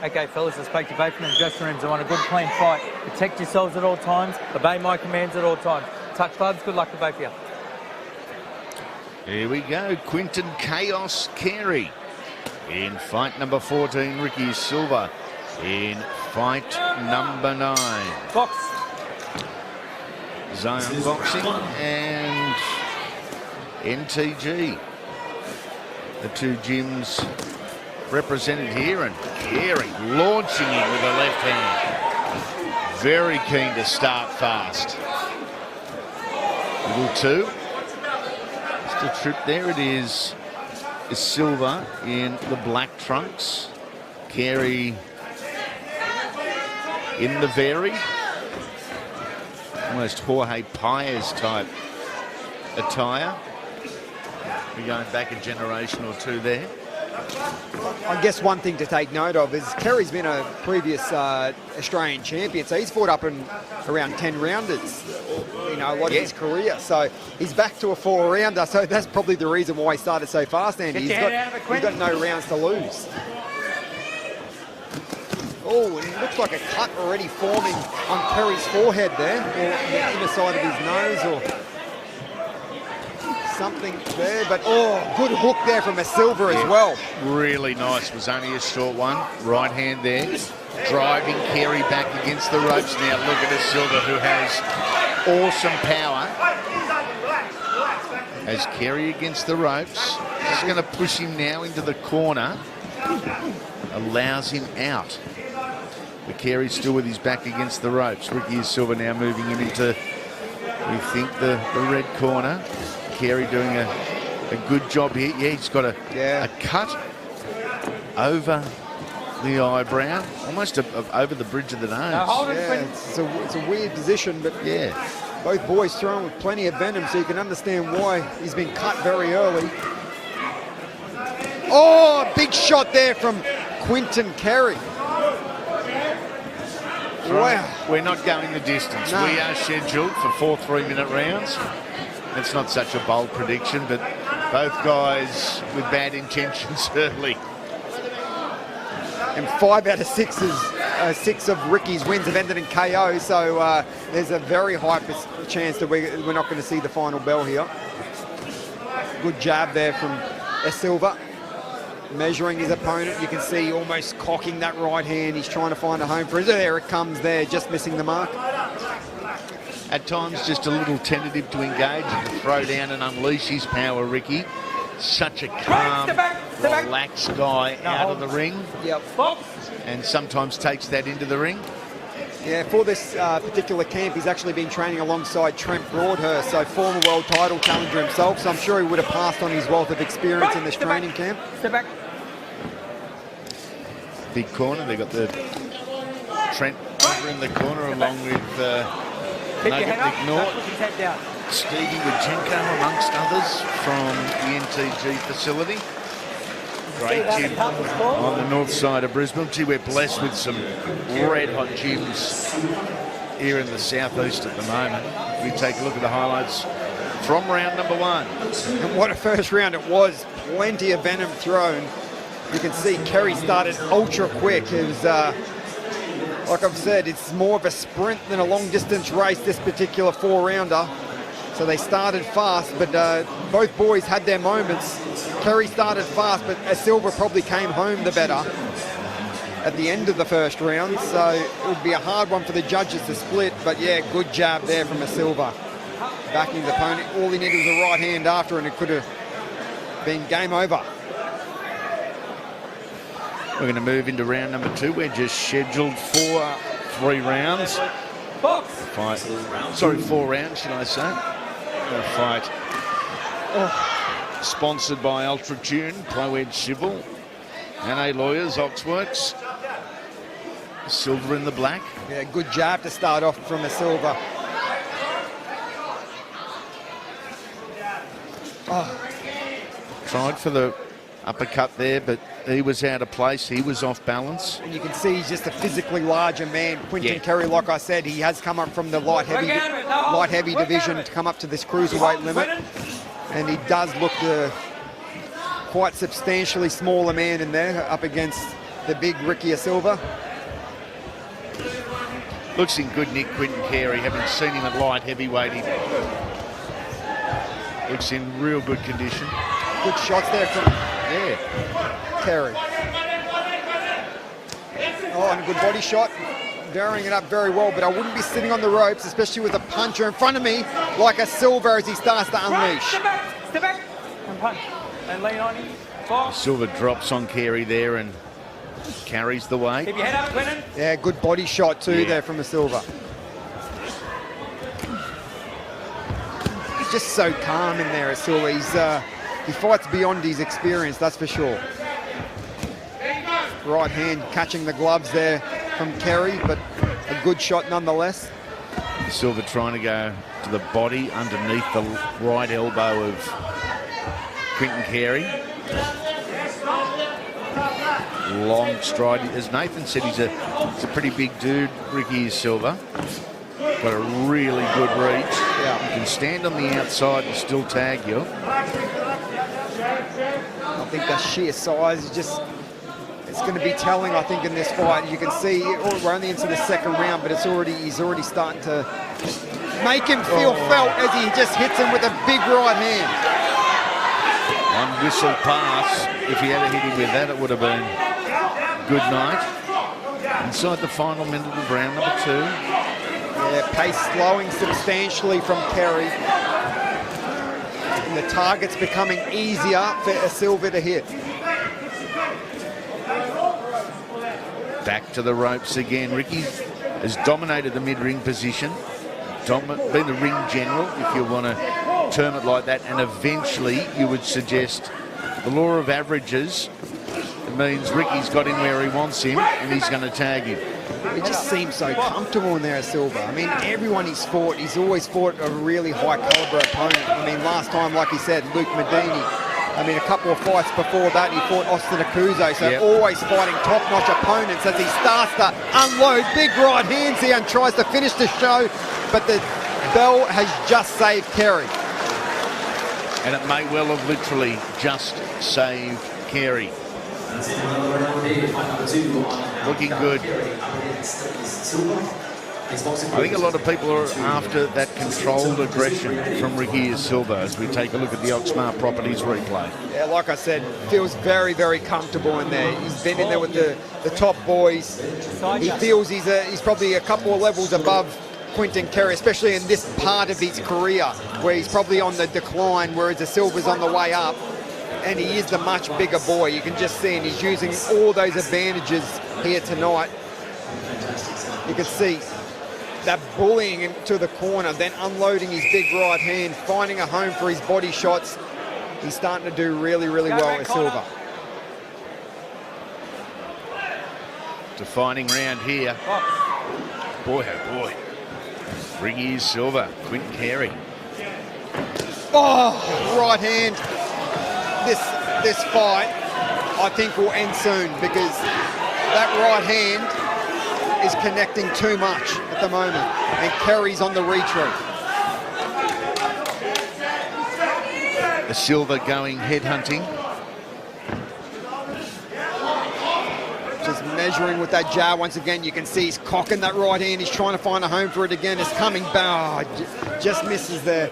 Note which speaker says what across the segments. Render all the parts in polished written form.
Speaker 1: Okay, fellas, I spoke to both men in dressing rooms. I want a good, clean fight. Protect yourselves at all times. Obey my commands at all times. Touch gloves. Good luck to both of you.
Speaker 2: Here we go. Quintin Carey in fight number 14. Ricky Esilva in fight number 9.
Speaker 1: Box.
Speaker 2: Zion Boxing and NTG. The two gyms represented here, and Carey launching in with the left hand. Very keen to start fast. Little two. Just a trip there. It is Esilva in the black trunks. Carey in the very. Almost Jorge Paez type attire. We're going back a generation or two there.
Speaker 3: I guess one thing to take note of is Carey's been a previous Australian champion, so he's fought up in around 10 rounders, you know, a lot of his career. So he's back to a 4-rounder, so that's probably the reason why he started so fast, Andy. He's got no rounds to lose. Oh, and it looks like a cut already forming on Carey's forehead there, or the inner side of his nose, or something there. But oh, good hook there from Esilva as well. Really nice. It was only a short one. Right hand there, driving Carey back against the ropes. Now look at Esilva, who has awesome power. As Carey against the ropes, just going to push him now into the corner. Allows him out. But Carey's still with his back against the ropes. Ricky Esilva now moving him into, we think, the red corner. Carey doing a good job here. Yeah, he's got a cut over the eyebrow, almost over the bridge of the nose. Yeah, it's a weird position, but yeah, both boys throwing with plenty of venom, so you can understand why he's been cut very early. Oh, big shot there from Quintin Carey. Wow. We're not going the distance. No. We are scheduled for 4 3-minute rounds. It's not such a bold prediction, but both guys with bad intentions early. And 5 out of 6 of Ricky's wins have ended in KO, so there's a very high chance that we're not going to see the final bell here. Good jab there from Esilva. Measuring his opponent, you can see almost cocking that right hand. He's trying to find a home for it. There it comes there, just missing the mark. At times just a little tentative to engage and to throw down and unleash his power, Ricky. Such a calm, relaxed guy out of the ring. Yep. And sometimes takes that into the ring. Yeah, for this particular camp, he's actually been training alongside Trent Broadhurst, so former world title challenger himself, so I'm sure he would have passed on his wealth of experience in this training camp. Step back. Big corner, they got the Trent over in the corner along with Nugget McNaught, Stevie Wojchenko amongst others from the NTG facility. Great gym on the north side of Brisbane. Gee, we're blessed with some red-hot gyms here in the southeast at the moment. We take a look at the highlights from round number 1. And what a first round it was. Plenty of venom thrown. You can see Carey started ultra quick. It was, like I've said, it's more of a sprint than a long-distance race, this particular 4-rounder. So they started fast, but both boys had their moments. Carey started fast, but Esilva probably came home the better at the end of the first round. So it would be a hard one for the judges to split, but yeah, good jab there from Esilva. Backing his opponent. All he needed was a right hand after, and it could have been game over. We're going to move into round number 2. We're just scheduled for 3 rounds. 4 rounds, should I say. A fight sponsored by Ultra Tune, Pro Ed Civil, NA Lawyers, Oxworks. Silver in the black. Yeah, good jab to start off from Esilva. Tried for the uppercut there, but he was out of place. He was off balance. And you can see he's just a physically larger man. Quintin Carey, like I said, he has come up from the light heavy division to come up to this cruiserweight limit. And he does look quite substantially smaller man in there up against
Speaker 4: the big Ricky Esilva.
Speaker 2: Looks in good nick, Quintin Carey, having seen him at light heavyweight. He looks in real good condition.
Speaker 4: Good shots there from Carey. Oh, and a good body shot. Varying it up very well, but I wouldn't be sitting on the ropes, especially with a puncher in front of me, like Esilva as he starts to unleash.
Speaker 1: Step back, and punch, and lean on him.
Speaker 2: Silva drops on Carey there and carries the weight.
Speaker 1: Keep your head up, Quintin.
Speaker 4: Yeah, good body shot too there from Esilva. He's just so calm in there, Esilva. He fights beyond his experience, that's for sure. Right hand catching the gloves there from Carey, but a good shot nonetheless.
Speaker 2: Silva trying to go to the body underneath the right elbow of Quintin Carey. Long stride. As Nathan said, he's a pretty big dude, Ricky Esilva. Got a really good reach.
Speaker 4: Yeah.
Speaker 2: He can stand on the outside and still tag you.
Speaker 4: I think that sheer size is just, it's going to be telling, I think, in this fight. You can see we're only into the second round, but he's already starting to make him feel felt as he just hits him with a big right hand.
Speaker 2: One whistle pass. If he had hit him with that, it would have been good night. Inside the final minute of round number 2.
Speaker 4: Yeah, pace slowing substantially from Carey. And the target's becoming easier for Esilva to hit.
Speaker 2: Back to the ropes again. Ricky has dominated the mid-ring position. Been the ring general, if you want to term it like that. And eventually, you would suggest the law of averages. It means Ricky's got him where he wants him, and he's going to tag him.
Speaker 4: He just seems so comfortable in there, Esilva. I mean, everyone he's fought, he's always fought a really high-caliber opponent. I mean, last time, like he said, Luke Medini. I mean, a couple of fights before that, he fought Austin Akuzo, so always fighting top-notch opponents as he starts to unload big right hands here and tries to finish the show, but the bell has just saved Carey.
Speaker 2: And it may well have literally just saved Carey. Looking good. I think a lot of people are after that controlled aggression from Ricky Esilva as we take a look at the Oxmart Properties replay.
Speaker 4: Yeah, like I said, feels very, very comfortable in there. He's been in there with the top boys. He feels he's probably a couple of levels above Quintin Carey, especially in this part of his career where he's probably on the decline, whereas Esilva's on the way up. And he is the much bigger boy. You can just see, and he's using all those advantages here tonight. You can see that bullying him to the corner, then unloading his big right hand, finding a home for his body shots. He's starting to do really, really well, Esilva.
Speaker 2: Defining round here. Boy, oh boy. Ricky Esilva, Quintin Carey.
Speaker 4: Oh, right hand. This fight, I think, will end soon because that right hand is connecting too much at the moment, and Carey's on the retreat.
Speaker 2: Esilva going headhunting.
Speaker 4: Just measuring with that jab once again. You can see he's cocking that right hand. He's trying to find a home for it again. It's coming back. Oh, just misses there.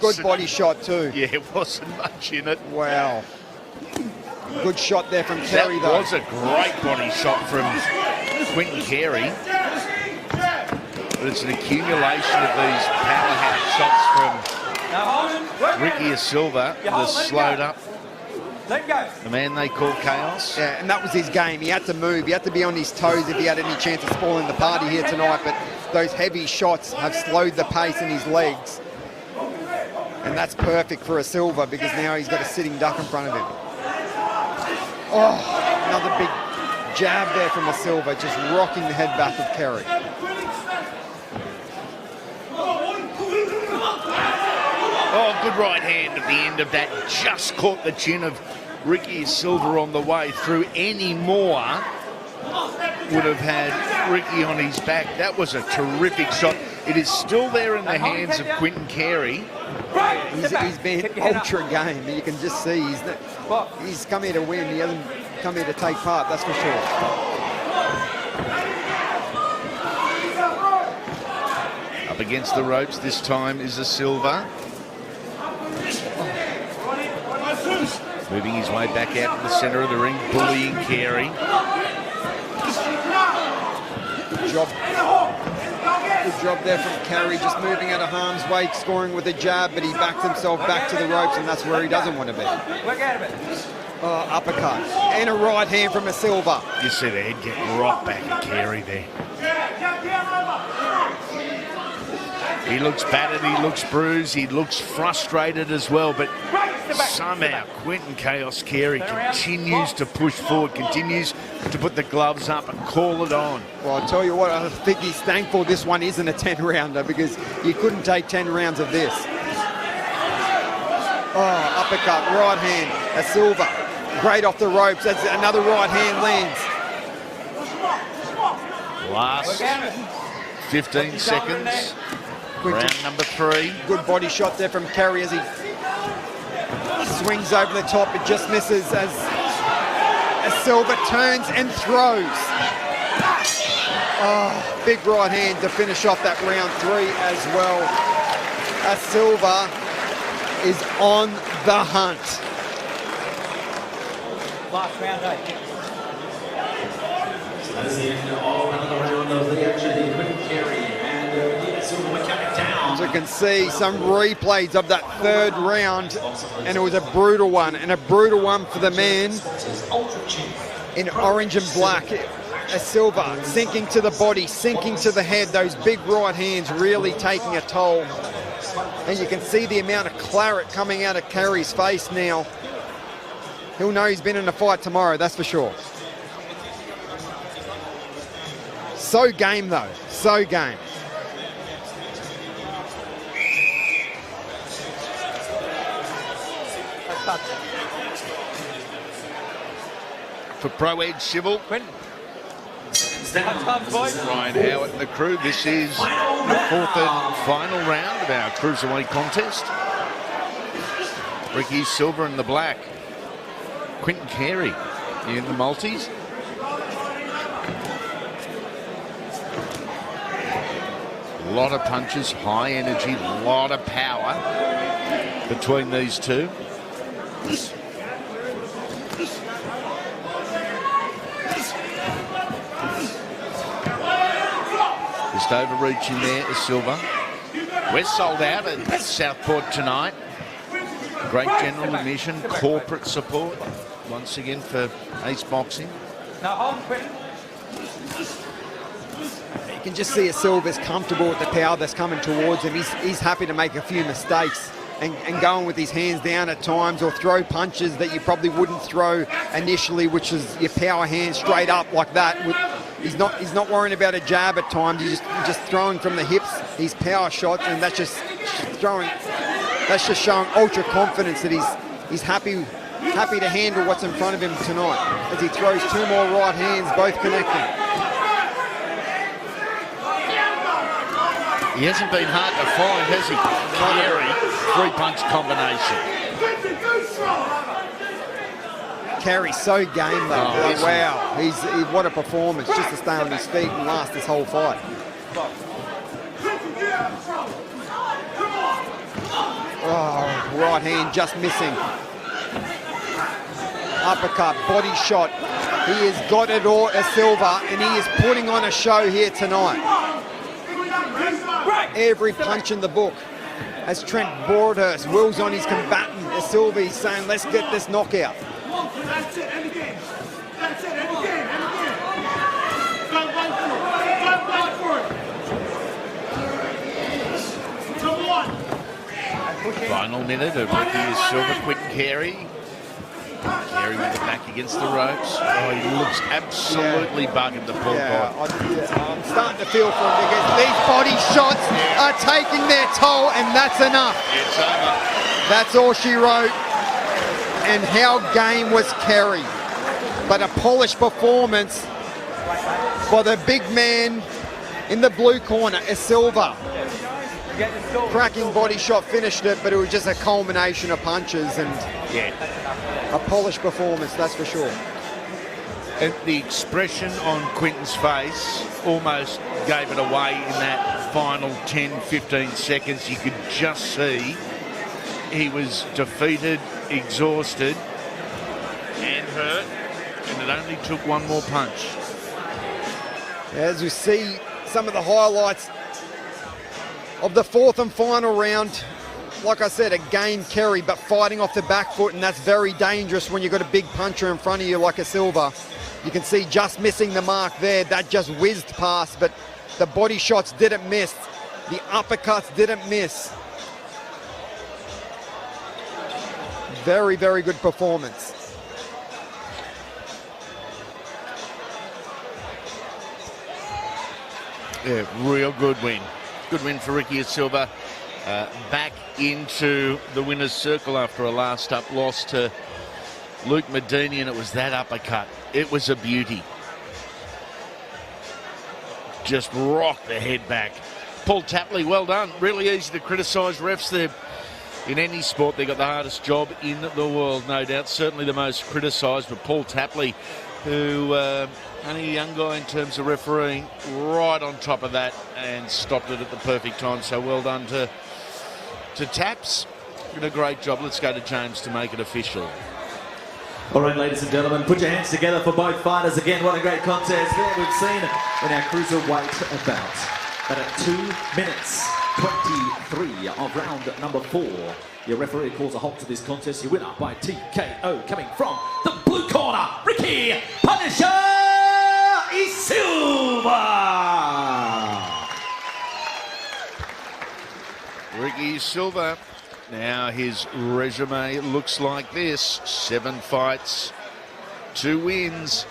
Speaker 4: Good body shot too.
Speaker 2: Yeah, it wasn't much in it.
Speaker 4: Wow. Good shot there from Carey, though.
Speaker 2: That was a great body shot from Quintin Carey. But it's an accumulation of these powerhouse shots from Ricky Esilva that has slowed up the man they call Chaos.
Speaker 4: Yeah, and that was his game. He had to move. He had to be on his toes if he had any chance of spoiling the party here tonight. But those heavy shots have slowed the pace in his legs. And that's perfect for Esilva because now he's got a sitting duck in front of him. Oh, another big jab there from Esilva, just rocking the head back of Carey.
Speaker 2: Oh, good right hand at the end of that. Just caught the chin of Ricky Esilva on the way through. Any more would have had Ricky on his back. That was a terrific shot. It is still there in the hands of Quintin Carey.
Speaker 4: He's been ultra game. You can just see he's come here to win. He hasn't come here to take part, that's for sure.
Speaker 2: Up against the ropes this time is Esilva. Moving his way back out to the centre of the ring, bullying Carey.
Speaker 4: Good job there from Carey, just moving out of harm's way, scoring with a jab, but he backed himself back to the ropes, and that's where he doesn't want to be. Uppercut. And a right hand from Esilva.
Speaker 2: You see the head get right back at Carey there. He looks battered, he looks bruised, he looks frustrated as well, but somehow Quintin Carey continues to push forward, continues to put the gloves up and call it on.
Speaker 4: Well, I'll tell you what, I think he's thankful this one isn't a 10-rounder, because you couldn't take 10 rounds of this. Oh, uppercut, right hand, Esilva, great off the ropes, that's another right hand lands.
Speaker 2: Last 15 seconds, round number 3.
Speaker 4: Good body shot there from Carey as he swings over the top, it just misses as Esilva turns and throws. Oh, big right hand to finish off that round 3 as well. Esilva is on the hunt.
Speaker 1: Last round 8.
Speaker 5: That's the end of all another round of the action. Quintin Carey and Esilva counting down.
Speaker 4: As you can see, some replays of that third round, and it was a brutal one, and a brutal one for the man in orange and black. Esilva sinking to the body, sinking to the head, those big right hands really taking a toll. And you can see the amount of claret coming out of Carey's face now. He'll know he's been in a fight tomorrow, that's for sure. So game though, so game.
Speaker 2: For Pro Ed Civil, Ryan Howard and the crew, this is the 4th and final round of our Cruiserweight contest. Ricky Esilva in the black, Quintin Carey in the multis. A lot of punches, high energy, a lot of power between these two. Just overreaching there, Esilva. We're sold out at Southport tonight. Great general admission, corporate support once again for Ace Boxing.
Speaker 1: Now hold Quintin.
Speaker 4: You can just see Esilva's comfortable with the power that's coming towards him. He's happy to make a few mistakes and going with his hands down at times, or throw punches that you probably wouldn't throw initially, which is your power hand straight up like that. He's not worrying about a jab at times. He's just throwing from the hips, his power shots, and that's just throwing. That's just showing ultra confidence that he's happy to handle what's in front of him tonight as he throws 2 more right hands, both connecting.
Speaker 2: He hasn't been hard to find, has he? Carey, 3-punch combination.
Speaker 4: Carey's so game though.
Speaker 2: Oh,
Speaker 4: wow, what a performance just to stay on his feet and last this whole fight. Oh, right hand just missing. Uppercut, body shot. He has got it all, Esilva, and he is putting on a show here tonight. Every punch in the book. As Trent Broadhurst wills on his combatant, Esilva is saying, let's get this knockout.
Speaker 6: That's it, end the game. That's it, end the game, end the game. Fight for it. Number 1.
Speaker 2: Final minute of Ricky Esilva, Quintin Carey. Carey with the back against the ropes. Oh, he looks absolutely bugging the pull
Speaker 4: I'm starting to feel for him because these body shots are taking their toll, and that's enough.
Speaker 2: It's over.
Speaker 4: That's all she wrote. And how game was Carey. But a polished performance by the big man in the blue corner, Esilva. Cracking body shot finished it, but it was just a culmination of punches and a polished performance, that's for sure.
Speaker 2: And the expression on Quintin's face almost gave it away in that final 10-15 seconds. You could just see he was defeated, exhausted and hurt, and it only took one more punch.
Speaker 4: As we see some of the highlights of the fourth and final round, like I said, again Carey, but fighting off the back foot, and that's very dangerous when you've got a big puncher in front of you like Esilva. You can see just missing the mark there. That just whizzed past, but the body shots didn't miss. The uppercuts didn't miss. Very, very good performance.
Speaker 2: Yeah, real good win. Good win for Ricky Esilva. Back into the winner's circle after a last up loss to Luke Medini, and it was that uppercut. It was a beauty. Just rocked the head back. Paul Tapley, well done. Really easy to criticise refs there. In any sport, they got the hardest job in the world, no doubt. Certainly the most criticised, but Paul Tapley, who only a young guy in terms of refereeing, right on top of that and stopped it at the perfect time. So well done to Taps. Did a great job. Let's go to James to make it official.
Speaker 5: All right, ladies and gentlemen, put your hands together for both fighters. Again, what a great contest that we've seen in our cruiserweight bout. But at 2 minutes 23 of round number 4, your referee calls a halt to this contest. Your winner by TKO, coming from the blue corner, Ricky Punisher Esilva.
Speaker 2: Ricky Esilva. Now his resume looks like this: 7 fights, 2 wins,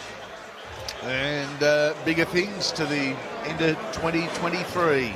Speaker 2: and bigger things to the end of 2023.